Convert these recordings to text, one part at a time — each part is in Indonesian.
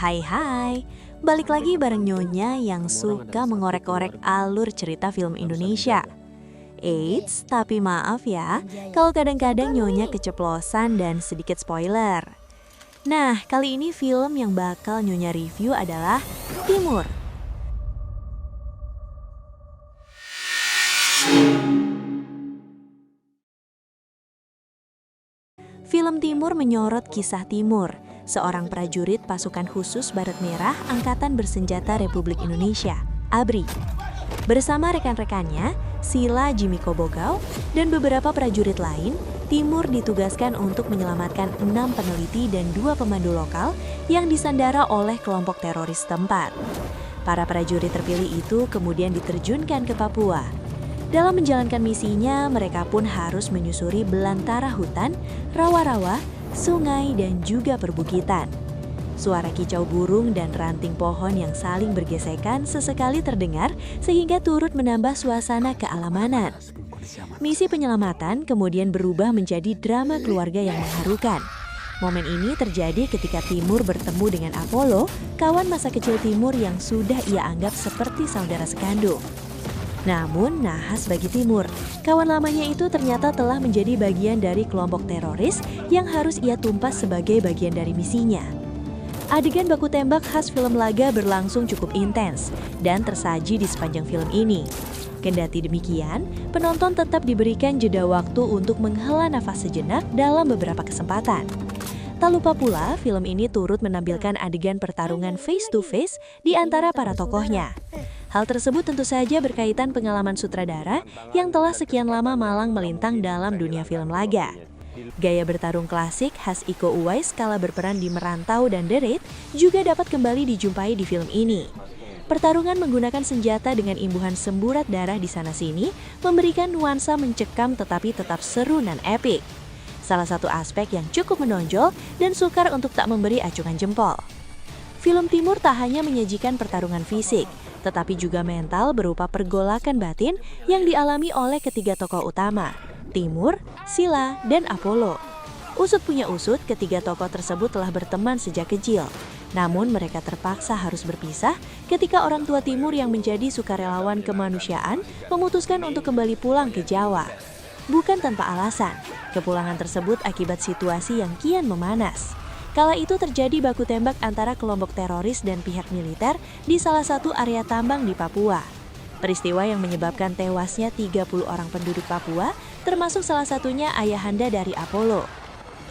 Hai, balik lagi bareng Nyonya yang suka mengorek-korek alur cerita film Indonesia. Eits, tapi maaf ya, kalau kadang-kadang Nyonya keceplosan dan sedikit spoiler. Nah, kali ini film yang bakal Nyonya review adalah Timur. Film Timur menyorot kisah Timur, seorang prajurit pasukan khusus Baret Merah Angkatan Bersenjata Republik Indonesia, ABRI. Bersama rekan-rekannya, Sila Jimmy Kobogau, dan beberapa prajurit lain, Timur ditugaskan untuk menyelamatkan 6 peneliti dan 2 pemandu lokal yang disandara oleh kelompok teroris setempat. Para prajurit terpilih itu kemudian diterjunkan ke Papua. Dalam menjalankan misinya, mereka pun harus menyusuri belantara hutan, rawa-rawa, sungai, dan juga perbukitan. Suara kicau burung dan ranting pohon yang saling bergesekan sesekali terdengar sehingga turut menambah suasana kealamanan. Misi penyelamatan kemudian berubah menjadi drama keluarga yang mengharukan. Momen ini terjadi ketika Timur bertemu dengan Apollo, kawan masa kecil Timur yang sudah ia anggap seperti saudara sekandung. Namun, nahas bagi Timur, kawan lamanya itu ternyata telah menjadi bagian dari kelompok teroris yang harus ia tumpas sebagai bagian dari misinya. Adegan baku tembak khas film laga berlangsung cukup intens dan tersaji di sepanjang film ini. Kendati demikian, penonton tetap diberikan jeda waktu untuk menghela nafas sejenak dalam beberapa kesempatan. Tak lupa pula, film ini turut menampilkan adegan pertarungan face-to-face di antara para tokohnya. Hal tersebut tentu saja berkaitan pengalaman sutradara yang telah sekian lama malang melintang dalam dunia film laga. Gaya bertarung klasik khas Iko Uwais kala berperan di Merantau dan The Raid juga dapat kembali dijumpai di film ini. Pertarungan menggunakan senjata dengan imbuhan semburat darah di sana-sini memberikan nuansa mencekam tetapi tetap seru dan epik. Salah satu aspek yang cukup menonjol dan sukar untuk tak memberi acungan jempol. Film Timur tak hanya menyajikan pertarungan fisik, tetapi juga mental berupa pergolakan batin yang dialami oleh ketiga tokoh utama, Timur, Sila, dan Apollo. Usut punya usut, ketiga tokoh tersebut telah berteman sejak kecil. Namun mereka terpaksa harus berpisah ketika orang tua Timur yang menjadi sukarelawan kemanusiaan memutuskan untuk kembali pulang ke Jawa. Bukan tanpa alasan, kepulangan tersebut akibat situasi yang kian memanas. Kala itu terjadi baku tembak antara kelompok teroris dan pihak militer di salah satu area tambang di Papua. Peristiwa yang menyebabkan tewasnya 30 orang penduduk Papua, termasuk salah satunya ayahanda dari Apollo.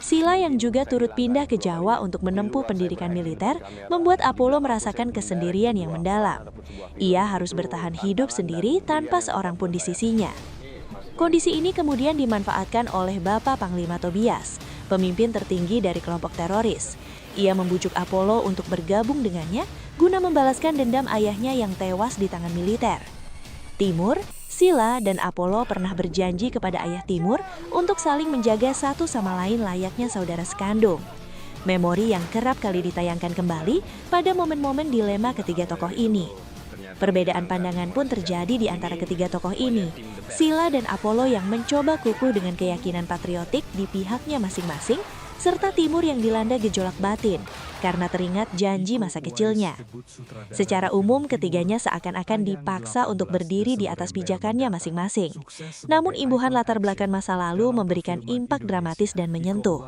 Sila yang juga turut pindah ke Jawa untuk menempuh pendidikan militer, membuat Apollo merasakan kesendirian yang mendalam. Ia harus bertahan hidup sendiri tanpa seorang pun di sisinya. Kondisi ini kemudian dimanfaatkan oleh Bapak Panglima Tobias, pemimpin tertinggi dari kelompok teroris. Ia membujuk Apollo untuk bergabung dengannya guna membalaskan dendam ayahnya yang tewas di tangan militer. Timur, Sila, dan Apollo pernah berjanji kepada ayah Timur untuk saling menjaga satu sama lain layaknya saudara sekandung. Memori yang kerap kali ditayangkan kembali pada momen-momen dilema ketiga tokoh ini. Perbedaan pandangan pun terjadi di antara ketiga tokoh ini. Sila dan Apollo yang mencoba kukuh dengan keyakinan patriotik di pihaknya masing-masing, serta Timur yang dilanda gejolak batin karena teringat janji masa kecilnya. Secara umum, ketiganya seakan-akan dipaksa untuk berdiri di atas pijakannya masing-masing. Namun imbuhan latar belakang masa lalu memberikan impak dramatis dan menyentuh.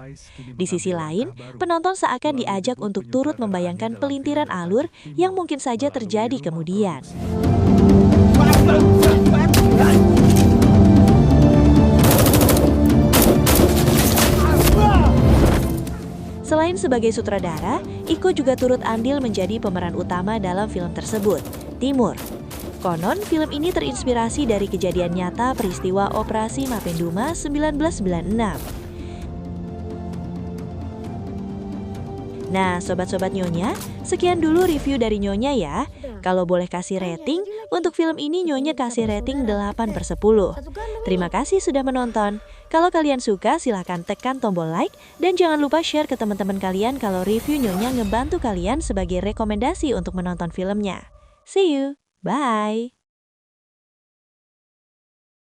Di sisi lain, penonton seakan diajak untuk turut membayangkan pelintiran alur yang mungkin saja terjadi kemudian. Selain sebagai sutradara, Iko juga turut andil menjadi pemeran utama dalam film tersebut, Timur. Konon, film ini terinspirasi dari kejadian nyata peristiwa Operasi Mapenduma 1996. Nah, sobat-sobat Nyonya, sekian dulu review dari Nyonya ya. Kalau boleh kasih rating, untuk film ini Nyonya kasih rating 8/10. Terima kasih sudah menonton. Kalau kalian suka, silahkan tekan tombol like dan jangan lupa share ke teman-teman kalian kalau review Nyonya ngebantu kalian sebagai rekomendasi untuk menonton filmnya. See you, bye!